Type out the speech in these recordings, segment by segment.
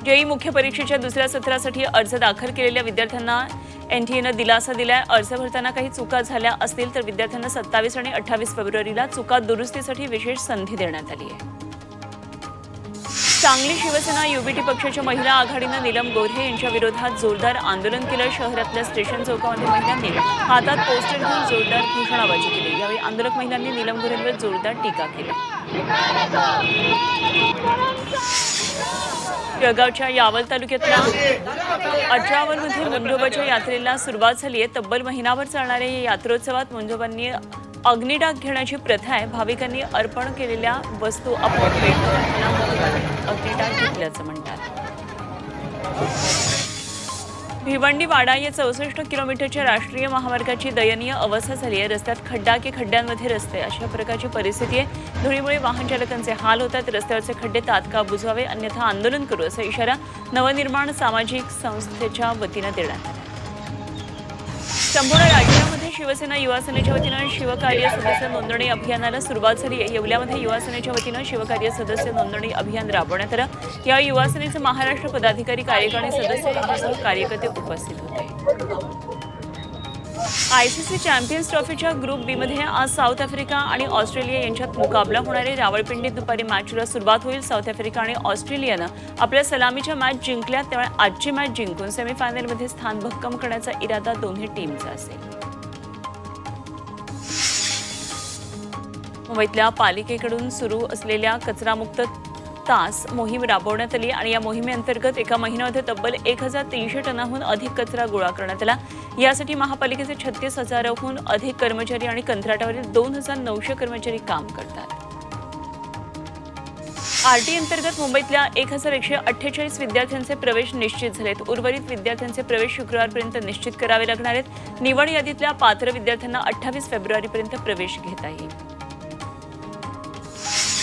JEE मुख्य परीक्षेच्या दुसऱ्या सत्रासाठी अर्ज दाखल केलेल्या विद्यार्थ्यांना एनटीएनं दिलासा दिलाय। अर्ज भरताना काही चुका झाल्या असतील तर विद्यार्थ्यांना 27 आणि 28 फेब्रुवारीला चुका दुरुस्तीसाठी विशेष संधी देण्यात आली आहे। सांगली शिवसेना युबीटी पक्षाच्या महिला आघाडीनं नीलम गोऱ्हे यांच्या विरोधात जोरदार आंदोलन केलं। शहरातल्या स्टेशन चौकामध्ये महिलांनी हातात पोस्टर घेऊन जोरदार घोषणाबाजी केली। यावेळी आंदोलक महिलांनी नीलम गोऱ्हेंवर जोरदार टीका केली। जळगावच्या यावल तालुक्यातल्या अजरावरमध्ये मुंडोबाच्या यात्रेला सुरुवात झाली आहे। तब्बल महिनाभर चालणाऱ्या या यात्रोत्सवात मुंडोबांनी अग्निडाग घेण्याची प्रथा आहे। भाविकांनी अर्पण केलेल्या वस्तू आपोआप अग्निडाग घेतल्याचं म्हणतात। भिवंडी वाडा या 64 किलोमीटरच्या राष्ट्रीय महामार्गाची दयनीय अवस्था झाली आहे। रस्त्यात खड्डा की खड्ड्यांमध्ये रस्ते अशा प्रकारची परिस्थिती आहे। धुळीमुळे वाहन चालकांचे हाल होतात। रस्त्यावरचे खड्डे तात्काळ बुजवावे अन्यथा आंदोलन करू असा इशारा नवनिर्माण सामाजिक संस्थेच्या वतीनं देण्यात आला। संपूर्ण राज्यामध्ये शिवसेना युवा सेनेच्या वतीनं शिवकार्य सदस्य नोंदणी अभियानाला सुरुवात झाली आहे। येवल्यामध्ये युवा सेनेच्या वतीनं शिवकार्य सदस्य नोंदणी अभियान राबवण्यात आलं। या युवा सेनेचे महाराष्ट्र पदाधिकारी कार्यकारिणी सदस्य यांच्यासह कार्यकर्ते उपस्थित होते। आयसीसी चॅम्पियन्स ट्रॉफीच्या ग्रुप बी मध्ये आज साऊथ आफ्रिका आणि ऑस्ट्रेलिया यांच्यात मुकाबला होणार आहे। रावळपिंडीत दुपारी मॅचला सुरुवात होईल। साऊथ आफ्रिका आणि ऑस्ट्रेलियानं आपल्या सलामीच्या मॅच जिंकल्या, त्यामुळे आजची मॅच जिंकून सेमीफायनलमध्ये स्थान भक्कम करण्याचा इरादा दोन्ही टीमचा असेल। मुंबईतल्या पालिकेकडून सुरू असलेल्या कचरामुक्त तास मोहीम राबवण्यात आली आणि या मोहिमेअंतर्गत एका महिन्यामध्ये तब्बल 1300 टनाहून अधिक कचरा गोळा करण्यात आला। यासाठी महापालिकेचे 36,000हून अधिक कर्मचारी आणि कंत्राटावरील 2,900 कर्मचारी काम करतात। आरटी अंतर्गत मुंबईतल्या 1148 विद्यार्थ्यांचे प्रवेश निश्चित झालेत। उर्वरित विद्यार्थ्यांचे प्रवेश शुक्रवारपर्यंत निश्चित करावे लागणार आहेत। निवड यादीतल्या पात्र विद्यार्थ्यांना 28 फेब्रुवारीपर्यंत प्रवेश घेता येईल।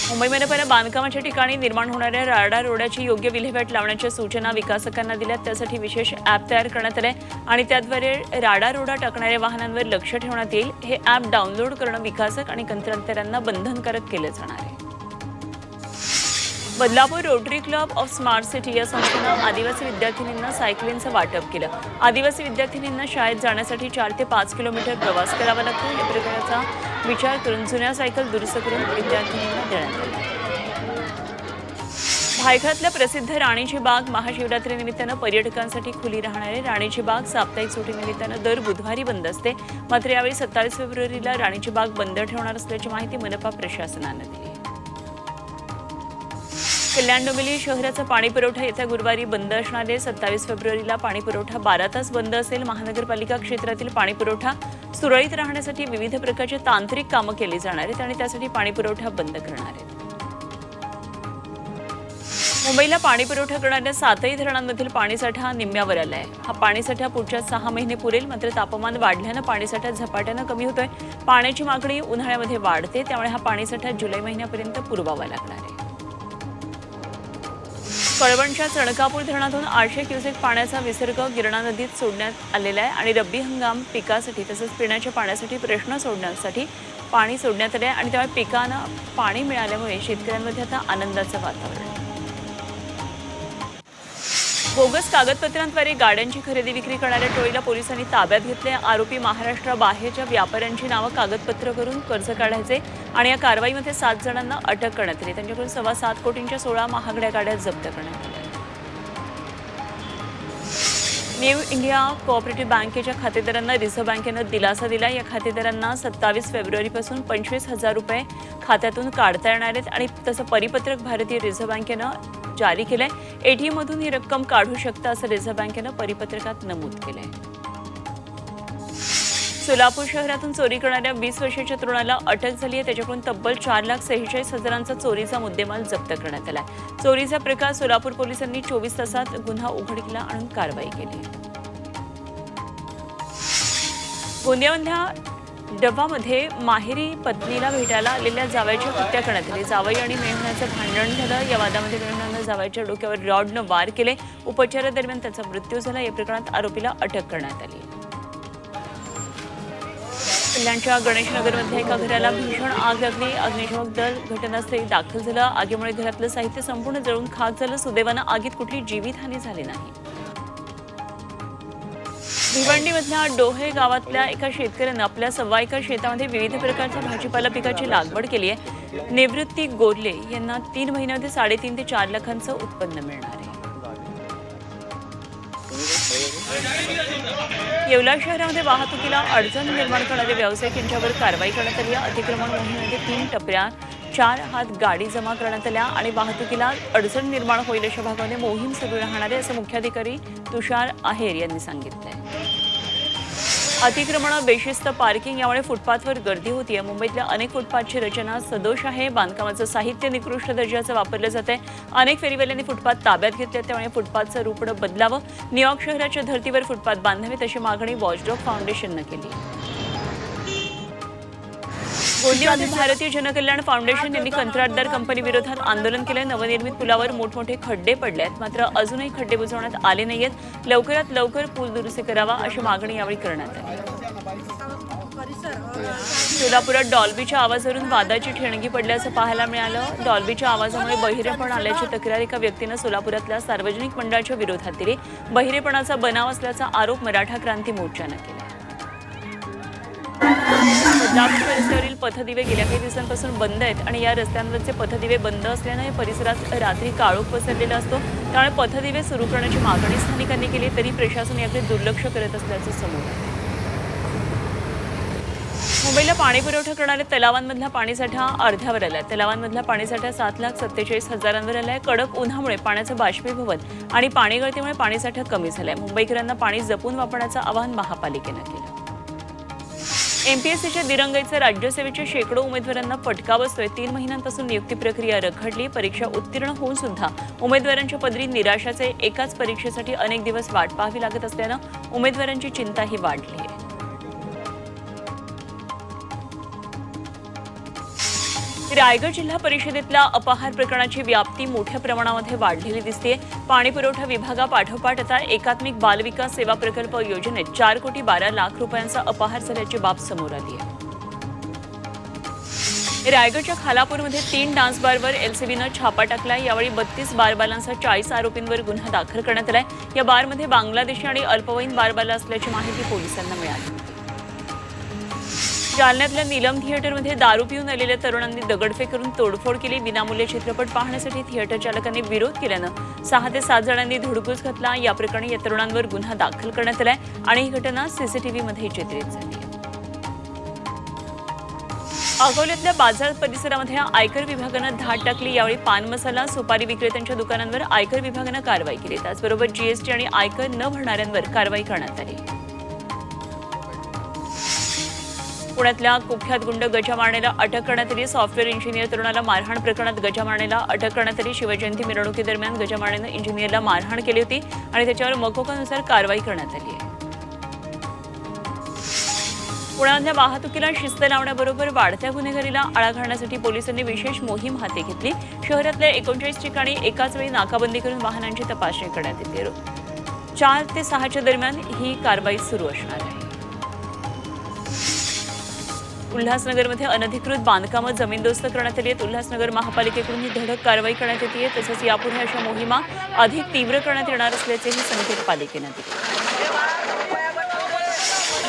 मुंबईमध्ये पहिल्या बांधकामाच्या ठिकाणी निर्माण होणाऱ्या राडा रोड्याची योग्य विल्हेवाट लावण्याच्या सूचना विकासकांना दिल्यात। त्यासाठी विशेष ॲप तयार करण्यात आले आणि त्याद्वारे राडा रोडा टाकणाऱ्या वाहनांवर लक्ष ठेवण्यात येईल। हे ॲप डाउनलोड करणं विकासक आणि कंत्राटदारांना बंधनकारक केलं जाणार आहे। Badlapur rotary club of smart city या संस्थेनं आदिवासी विद्यार्थिनींना सायकलींचं वाटप केलं। आदिवासी विद्यार्थिनींना शाळेत जाण्यासाठी 4 ते 5 किलोमीटर प्रवास करावा लागतो। या प्रकाराचा विचार करून जुन्या सायकल दुरुस्त करून विद्यार्थिनींना देण्यात आल्या। भायखळ्यातल्या प्रसिद्ध राणीची बाग महाशिवरात्रीनिमित्तानं पर्यटकांसाठी खुली राहणार आहे। राणीची बाग साप्ताहिक सुट्टीनिमित्तानं दर बुधवारी बंद असते। मात्र यावेळी 27 फेब्रुवारीला राणीची बाग बंद ठेवणार असल्याची माहिती मनपा प्रशासनानं दिली। कल्याण डोंबिवली शहराचा पाणी पुरवठा येत्या गुरुवारी बंद असणार आहे। 27 फेब्रुवारीला पाणी पुरवठा 12 तास बंद असेल। महानगरपालिका क्षेत्रातील पाणी पुरवठा सुरळीत राहण्यासाठी विविध प्रकारचे तांत्रिक कामं केली जाणार आहेत आणि त्यासाठी पाणी पुरवठा बंद करणार आहेत। मुंबईला पाणी पुरवठा करणाऱ्या 7ही धरणांमधील पाणीसाठा निम्म्यावर आला आहे। हा पाणीसाठा पुढच्या 6 महिने पुरेल। मात्र तापमान वाढल्यानं पाणीसाठा झपाट्यानं कमी होतोय। पाण्याची मागणी उन्हाळ्यामध्ये वाढते, त्यामुळे हा पाणीसाठा जुलै महिन्यापर्यंत पुरवावा लागणार आहे। कळवणच्या चणकापूर धरणातून 800 क्युसेक पाण्याचा विसर्ग गिरणा नदीत सोडण्यात आलेला आहे आणि रब्बी हंगाम पिकासाठी तसंच पिण्याच्या पाण्यासाठी प्रश्न सोडण्यासाठी पाणी सोडण्यात आले आहे आणि त्यामुळे पिकांना पाणी मिळाल्यामुळे शेतकऱ्यांमध्ये आता आनंदाचं वातावरण आहे। बोगस कागदपत्रांद्वारे गाड्यांची खरेदी विक्री करणाऱ्या टोळीला पोलिसांनी ताब्यात घेतले। आरोपी महाराष्ट्राबाहेरच्या व्यापाऱ्यांची नावं कागदपत्र करून कर्ज काढायचे आणि या कारवाईमध्ये 7 जणांना अटक करण्यात आली। त्यांच्याकडून 7.25 कोटींच्या 16 महागड्या गाड्या जप्त करण्यात आल्या। न्यू इंडिया कोऑपरेटिव्ह बँकेच्या खातेदारांना रिझर्व्ह बँकेनं दिलासा दिला। या खातेदारांना 27 फेब्रुवारीपासून 25,000 रुपये खात्यातून काढता येणार आहेत आणि तसं परिपत्रक भारतीय रिझर्व्ह बँकेनं जारी केलंय। एटीएम मधून ही रक्कम काढू शकता असं रिझर्व्ह बँकेनं परिपत्रकात नमूद केलंय। सोलापूर शहरातून चोरी करणाऱ्या 20 वर्षाच्या तरुणाला अटक झाली आहे। त्याच्याकडून तब्बल 4,46,000चा चोरीचा मुद्देमाल जप्त करण्यात आला। चोरीचा प्रकार सोलापूर पोलिसांनी 24 तासात गुन्हा उघडकीला आणून कारवाई केली। गोंदियामधल्या डब्बामध्ये माहेरी पत्नीला भेटायला आलेल्या जावयाची हत्या करण्यात आली। जावई आणि मेहुण्याचं भांडण झालं। या वादामध्ये मेहुण्यानं जावयाच्या डोक्यावर रॉडनं वार केले। उपचारादरम्यान त्याचा मृत्यू झाला। या प्रकरणात आरोपीला अटक करण्यात आली। कल्याणच्या गणेशनगरमध्ये एका घराला भीषण आग लागली. अग्निशमक दल घटनास्थळी दाखल झालं. आगीमुळे घरातलं साहित्य संपूर्ण जळून खाक झालं. सुदैवानं आगीत कुठली जीवितहानी झाली नाही. भिवंडीमधल्या डोहे गावातल्या एका शेतकऱ्यानं आपल्या 1.25 एकर शेतामध्ये विविध प्रकारच्या भाजीपाला पिकाची लागवड केली आहे. निवृत्ती गोरले यांना 3 महिन्यामध्ये 3.5 ते 4 लाखांचं उत्पन्न मिळणार आहे. येवला शहरामध्ये वाहतुकीला अडचण निर्माण करणारे व्यावसायिक यांच्यावर कारवाई करण्यात आली. अतिक्रमण मोहिमेमध्ये 3 टप्प्यात 4 हात गाडी जमा करण्यात आल्या आणि वाहतुकीला अडचण निर्माण होईल अशा भागामध्ये मोहीम सुरू राहणार आहे असं मुख्याधिकारी तुषार आहेर यांनी सांगितलंय. अतिक्रमण, बेशिस्त पार्किंग यामुळे फुटपाथवर गर्दी होतीये. मुंबईतल्या अनेक फुटपाथची रचना सदोष आहे. बांधकामाचं साहित्य निकृष्ट दर्जाचं वापरलं जातंय. अनेक फेरीवाल्यांनी फुटपाथ ताब्यात घेतले, त्यामुळे फुटपाथचं रूप बदलावं. न्यूयॉर्क शहराच्या धर्तीवर फुटपाथ बांधावेत अशी मागणी वॉचडॉग फाउंडेशननं केली. गोंदियामध्ये भारतीय जनकल्याण फाउंडेशन यांनी कंत्राटदार कंपनी विरोधात आंदोलन केलं. नवनिर्मित पुलावर मोठमोठे खड्डे पडले आहेत, मात्र अजूनही खड्डे बुजवण्यात आले नाहीयेत. लवकरात लवकर पूल दुरुस्ती करावा अशी मागणी यावेळी करण्यात आली. सोलापुरात डॉल्बीच्या आवाजावरून वादाची ठिणगी पडल्याचं पाहायला मिळालं. डॉल्बीच्या आवाजामुळे बहिरेपण आल्याची तक्रार एका व्यक्तीनं सोलापुरातल्या सार्वजनिक मंडळाच्या विरोधात दिली. बहिरेपणाचा बनाव असल्याचा आरोप मराठा क्रांती मोर्चानं केला. बदलापूर रस्त्यावरील पथदिवे गेल्या काही दिवसांपासून बंद आहेत आणि या रस्त्यांवरचे पथदिवे बंद असल्यानं या परिसरात रात्री काळोख पसरलेला असतो. त्यामुळे पथदिवे सुरू करण्याची मागणी स्थानिकांनी केली, तरी प्रशासन याकडे दुर्लक्ष करत असल्याचं समोर आलं. मुंबईला पाणी पुरवठा करणाऱ्या तलावांमधला पाणीसाठा अर्ध्यावर आलाय. तलावांमधला पाणीसाठा 7,47,000 आलाय. कडक उन्हामुळे पाण्याचं बाष्पीभवन आणि पाणी गळतीमुळे पाणीसाठा कमी झालाय. मुंबईकरांना पाणी जपून वापरण्याचं आवाहन महापालिकेनं केलं. एमपीएससीच्या दिरंगाईचा राज्यसेवेच्या शेकडो उमेदवारांना फटका बसतोय. 3 महिन्यांपासून नियुक्ती प्रक्रिया रखडली. परीक्षा उत्तीर्ण होऊन सुद्धा उमेदवारांच्या पदरी निराशाचे. एकाच परीक्षेसाठी अनेक दिवस वाट पाहावी लागत असल्यानं उमेदवारांची चिंताही वाढली आहे. रायगड जिल्हा परिषदेतल्या अपहार प्रकरणाची व्याप्ती मोठ्या प्रमाणामध्ये वाढलेली दिसते. पाणीपुरवठा विभागापाठोपाठ आता एकात्मिक बालविकास सेवा प्रकल्प योजनेत 4,12,00,000 रुपयांचा अपहार झाल्याची बाब समोर आली आहे. रायगडच्या खालापूरमध्ये 3 डान्स बारवर एलसीबीनं छापा टाकला. यावेळी 32 बारबालांसह 40 आरोपींवर गुन्हा दाखल करण्यात आलाय. या बारमध्ये बांगलादेशी आणि अल्पवयीन बारबाला असल्याची माहिती पोलिसांना मिळाली. जालन्यातल्या नीलम थिएटरमध्ये दारू पिऊन आलेल्या तरुणांनी दगडफेक करून तोडफोड केली. विनामूल्य चित्रपट पाहण्यासाठी थिएटर चालकांनी विरोध केल्यानं 6 ते 7 जणांनी धुडगूस घातला. या प्रकरणी या तरुणांवर गुन्हा दाखल करण्यात आलाय आणि ही घटना सीसीटीव्हीमध्ये चित्रित झाली. अकोल्यातल्या बाजार परिसरामध्ये आयकर विभागानं धाड टाकली. यावेळी पान मसाला, सुपारी विक्रेत्यांच्या दुकानांवर आयकर विभागानं कारवाई केली. त्याचबरोबर जीएसटी आणि आयकर न भरणाऱ्यांवर कारवाई करण्यात आली. पुण्यातल्या कुख्यात गुंड गजा मारण्याला अटक करण्यात आली. सॉफ्टवेअर इंजिनियर तरुणाला मारहाण प्रकरणात गजा मारण्याला अटक करण्यात आली. शिवजयंती मिरवणुकीदरम्यान गजा मारण्यानं इंजिनियरला मारहाण केली होती आणि त्याच्यावर मकोकानुसार कारवाई करण्यात आली आहे. पुण्यातल्या वाहतुकीला शिस्त लावण्याबरोबर वाढत्या गुन्हेगारीला आळा घालण्यासाठी पोलिसांनी विशेष मोहीम हाती घेतली. शहरातल्या 39 ठिकाणी एकाच वेळी नाकाबंदी करून वाहनांची तपासणी करण्यात येते. 4 ते 6च्या दरम्यान ही कारवाई सुरू असणार आहे. उल्हासनगरमध्ये अनधिकृत बांधकामं जमीनदोस्त करण्यात आली आहेत. उल्हासनगर महापालिकेकडून ही धडक कारवाई करण्यात येते. तसंच यापुढे अशा मोहिमा अधिक तीव्र करण्यात येणार असल्याचेही संकेत पालिकेनं दिले.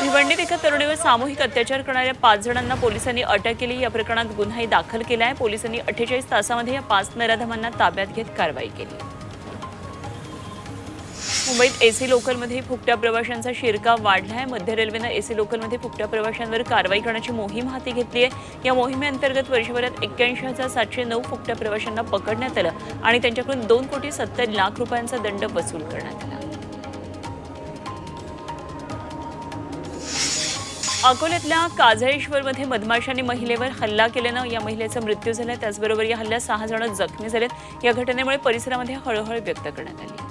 भिवंडीत एका तरुणीवर सामूहिक अत्याचार करणाऱ्या 5 जणांना पोलिसांनी अटक केली. या प्रकरणात गुन्हाही दाखल केला आहे. पोलिसांनी 48 तासामध्ये या 5 नराधमांना ताब्यात घेत कारवाई केली. मुंबईत एसी लोकलमध्ये फुकट्या प्रवाशांचा शिरकाव वाढला आहे. मध्य रेल्वेनं एसी लोकलमध्ये फुकट्या प्रवाशांवर कारवाई करण्याची मोहीम हाती घेतली आहे. या मोहिमेअंतर्गत वर्षभरात 81,709 फुकट्या प्रवाशांना पकडण्यात आलं आणि त्यांच्याकडून 2,70,00,000 रुपयांचा दंड वसूल करण्यात आला. अकोल्यातल्या काजळेश्वरमध्ये मधमाशांनी महिलेवर हल्ला केल्यानं या महिलेचा मृत्यू झाला. त्याचबरोबर या हल्ल्यात 6 जण जखमी झालेत. या घटनेमुळे परिसरामध्ये हळहळ व्यक्त करण्यात आली.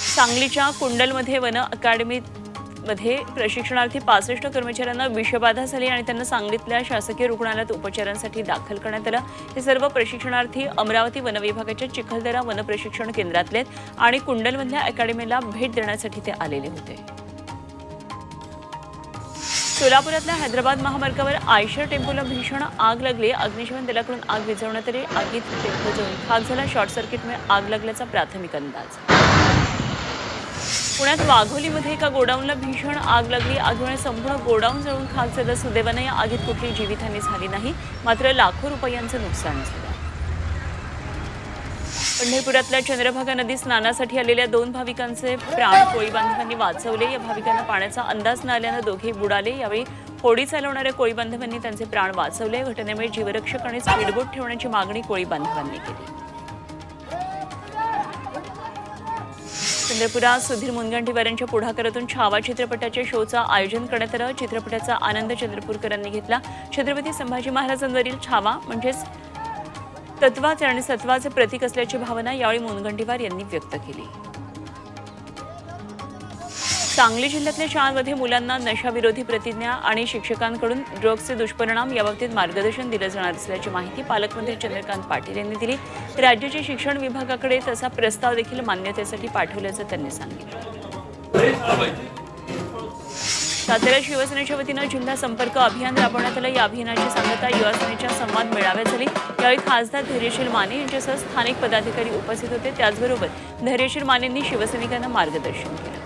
सांगलीच्या कुंडलमध्ये वन अकादमीमध्ये प्रशिक्षणार्थी 65 कर्मचाऱ्यांना विषबाधा झाली आणि त्यांना सांगलीतल्या शासकीय रुग्णालयात उपचारांसाठी दाखल करण्यात आलं. हे सर्व प्रशिक्षणार्थी अमरावती वन विभागाच्या चिखलदरा वन प्रशिक्षण केंद्रातले आणि कुंडलमधल्या अकादमीला भेट देण्यासाठी ते आलेले होते. सोलापुरातल्या हैदराबाद महामार्गावर आयशर टेम्पोला भीषण आग लागली। अग्निशमन दलाकडून आग विझवण्यात आली। आगीत टेम्पो जळून खाक झाला। शॉर्ट सर्किटमुळे आग लागल्याचा प्राथमिक अंदाज। पुण्यात वाघोलीमध्ये एका गोडाऊनला भीषण आग लागली। आगीमुळे संपूर्ण गोडाऊन जळून खाक झालं। सुदैवाने या आगीत कुठलीही जीवितहानी झाली नाही, मात्र लाखो रुपयांचं नुकसान झालं। पंढरपुरातल्या चंद्रभागा नदीत स्नानासाठी आलेल्या 2 भाविकांचे प्राण कोळी बांधवांनी वाचवले। या भाविकांना पाण्याचा अंदाज न आल्यानं दोघे बुडाले। यावेळी होडी चालवणाऱ्या कोळी बांधवांनी त्यांचे प्राण वाचवले। घटनेमुळे जीवरक्षक आणि स्पीडबोट ठेवण्याची मागणी कोळी बांधवांनी केली। पंढरपुरात सुधीर मुनगंटीवारांच्या पुढाकारातून छावा चित्रपटाच्या शोचं आयोजन करण्यात आलं। चित्रपटाचा आनंद चंद्रपूरकरांनी घेतला। छत्रपती संभाजी महाराजांवरील छावा म्हणजेच तत्वाचे आणि सत्वाचे प्रतीक असल्याची भावना यावेळी मुनगंटीवार यांनी व्यक्त केली। सांगली जिल्ह्यातल्या शाळांमध्ये मुलांना नशाविरोधी प्रतिज्ञा आणि शिक्षकांकडून ड्रग्जचे दुष्परिणाम याबाबतीत मार्गदर्शन दिलं जाणार असल्याची माहिती पालकमंत्री चंद्रकांत पाटील यांनी दिली। राज्याच्या शिक्षण विभागाकडे तसा प्रस्ताव देखील मान्यतेसाठी पाठवल्याचं त्यांनी सांगितलं। सातारा शिवसेनेच्या वतीनं जिल्हा संपर्क अभियान राबवण्यात आलं। या अभियानाची सांगता युवा सेनेच्या संवाद मेळाव्यात झाली। यावेळी खासदार धैर्यशील माने यांच्यासह स्थानिक पदाधिकारी उपस्थित होते। त्याचबरोबर धैर्यशील मानेंनी शिवसैनिकांना मार्गदर्शन केलं।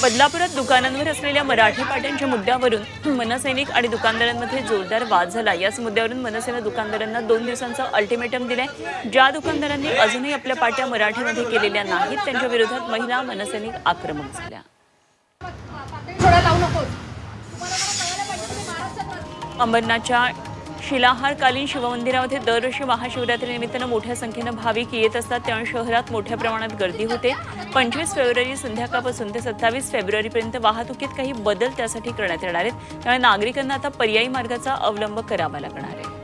बदलापुरात दुकानांवर असलेल्या मराठी पाट्यांच्या मुद्द्यावरून मनसैनिक आणि दुकानदारांमध्ये जोरदार वाद झाला। याच मुद्द्यावरून मनसेनं दुकानदारांना 2 दिवसांचं अल्टिमेटम दिलंय। ज्या दुकानदारांनी अजूनही आपल्या पाट्या मराठीमध्ये केलेल्या नाहीत त्यांच्या विरोधात महिला मनसैनिक आक्रमक झाल्या। अंबरनाथच्या शिलाहारकालीन शिवमंदिरामध्ये दरवर्षी महाशिवरात्रीनिमित्तानं मोठ्या संख्येनं भाविक येत असतात, त्यामुळे शहरात मोठ्या प्रमाणात गर्दी होते। 25 फेब्रुवारी संध्याकाळपासून ते 27 फेब्रुवारीपर्यंत वाहतुकीत काही बदल त्यासाठी करण्यात येणार आहेत। त्यामुळे नागरिकांना आता पर्यायी मार्गाचा अवलंब करावा लागणार आहे।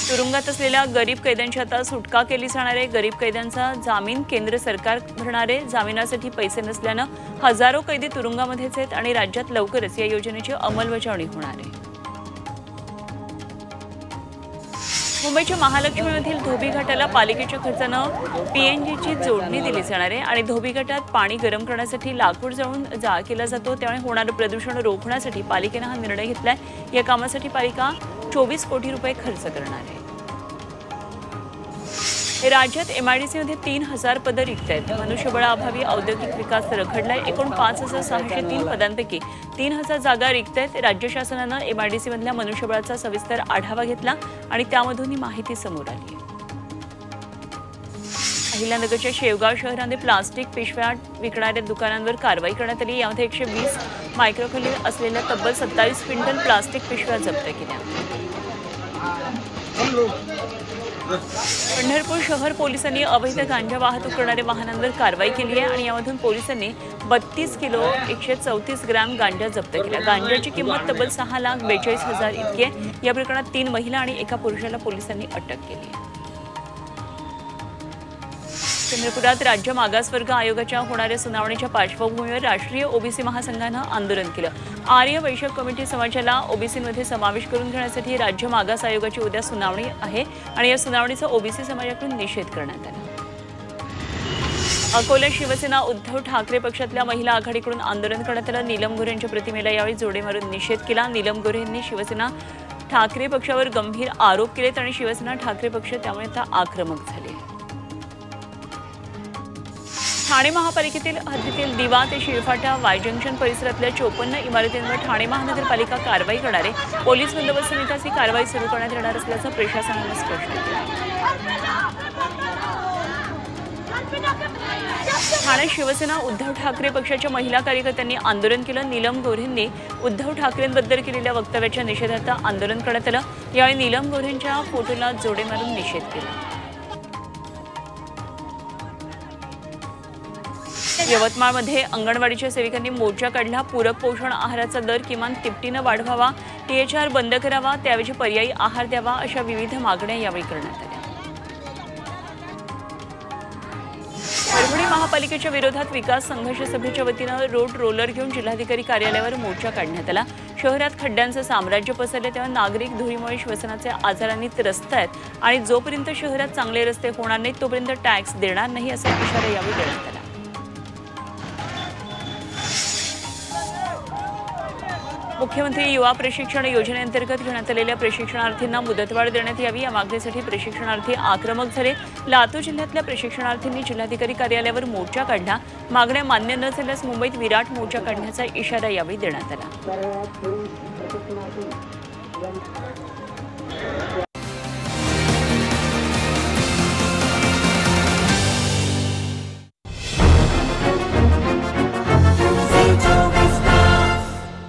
तुरुंगात असलेल्या गरीब कैद्यांची आता सुटका केली जाणार आहे। गरीब कैद्यांचा जामीन केंद्र सरकार भरणार आहे। जामिनासाठी पैसे नसल्यानं हजारो कैदी तुरुंगामध्येच आहेत आणि राज्यात लवकरच या योजनेची अंमलबजावणी होणार आहे। मुंबईच्या महालक्ष्मीमधील धोबी घाटाला पालिकेच्या खर्चानं पीएनजीची जोडणी दिली जाणार आहे आणि धोबी घाटात पाणी गरम करण्यासाठी लाकूड जळून जाळ केला जातो, त्यामुळे होणारं प्रदूषण रोखण्यासाठी पालिकेनं हा निर्णय घेतलाय। या कामासाठी पालिका 24 कोटी रुपये खर्च करणार आहे। राज्यात एमआयडीसीमध्ये 3000 पदं रिक्त आहेत। मनुष्यबळाअभावी औद्योगिक विकास रखडलाय। एकूण 5603 पदांपैकी 3000 जागा रिक्त आहेत। राज्य शासनानं एमआयडीसीमधल्या मनुष्यबळाचा सविस्तर आढावा घेतला आणि त्यामधून ही माहिती समोर आली आहे। अहिल्यानगरच्या शेवगाव शहरामध्ये प्लास्टिक पिशव्या विकणाऱ्या दुकानांवर कारवाई करण्यात आली। यामध्ये 120 मायक्रोखाली असलेल्या तब्बल 27 क्विंटल प्लास्टिक पिशव्या जप्त केल्या। पंढरपूर शहर पोलिसांनी अवैध गांजा वाहतूक करणाऱ्या वाहनांवर कारवाई केली आहे आणि यामधून पोलिसांनी 32 किलो 134 ग्रॅम गांजा जप्त केला। गांजाची किंमत तब्बल 6,42,000 इतकी आहे। या प्रकरणात 3 महिला आणि एका पुरुषाला पोलिसांनी अटक केली आहे। चंद्रपुरात राज्य मागासवर्ग आयोगाच्या होणाऱ्या सुनावणीच्या पार्श्वभूमीवर राष्ट्रीय ओबीसी महासंघानं आंदोलन केलं। आर्य वैश्य कमिटी समाजाला ओबीसीमध्ये समावेश करून घेण्यासाठी राज्य मागास आयोगाची उद्या सुनावणी आहे आणि या सुनावणीचा ओबीसी समाजाकडून निषेध करण्यात आला। अकोला शिवसेना उद्धव ठाकरे पक्षातल्या महिला आघाडीकडून आंदोलन करण्यात आलं। नीलम गोऱ्हे यांच्या प्रतिमेला यावेळी जोडे मारून निषेध केला। नीलम गोऱ्हे यांनी शिवसेना ठाकरे पक्षावर गंभीर आरोप केलेत आणि शिवसेना ठाकरे पक्ष त्यामुळे आता आक्रमक झाले। ठाणे महापालिकेतील हद्दीतील दिवा ते शिळफाटा वाय जंक्शन परिसरातल्या 54 इमारतींवर ठाणे महानगरपालिका कारवाई करणार आहे। पोलीस बंदोबस्त समितीची कारवाई सुरू करण्यात येणार असल्याचं प्रशासनानं स्पष्ट केलं। ठाणे शिवसेना उद्धव ठाकरे पक्षाच्या महिला कार्यकर्त्यांनी आंदोलन केलं। नीलम गोऱ्हेंनी उद्धव ठाकरेंबद्दल केलेल्या वक्तव्याच्या निषेधार्थ आंदोलन करण्यात आलं। यावेळी नीलम गोऱ्हेंच्या फोटोला जोडे मारून निषेध केला। यवतमाळमध्ये अंगणवाडीच्या सेविकांनी मोर्चा काढला। पूरक पोषण आहाराचा दर किमान तिपटीनं वाढवावा, टीएचआर बंद करावा, त्याऐवजी पर्यायी आहार द्यावा अशा विविध मागण्या यावेळी करण्यात आल्या। परभणी महापालिकेच्या विरोधात विकास संघर्ष सभेच्या वतीनं रोड रोलर घेऊन जिल्हाधिकारी कार्यालयावर मोर्चा काढण्यात आला। शहरात खड्ड्यांचं साम्राज्य पसरले तेव्हा नागरिक धुळीमुळे श्वसनाचे आजारांनी त्रस्त आहेत आणि जोपर्यंत शहरात चांगले रस्ते होणार नाहीत तोपर्यंत टॅक्स देणार नाही असा इशारा यावेळी देण्यात आला. मुख्यमंत्री युवा प्रशिक्षण योजनेअंतर्गत घेण्यात आलेल्या प्रशिक्षणार्थींना मुदतवाढ देण्यात यावी या मागणीसाठी प्रशिक्षणार्थी आक्रमक झाले. लातूर जिल्ह्यातल्या प्रशिक्षणार्थींनी जिल्हाधिकारी कार्यालयावर मोर्चा काढला. मागण्या मान्य न झाल्यास मुंबईत विराट मोर्चा काढण्याचा इशारा यावेळी देण्यात आला.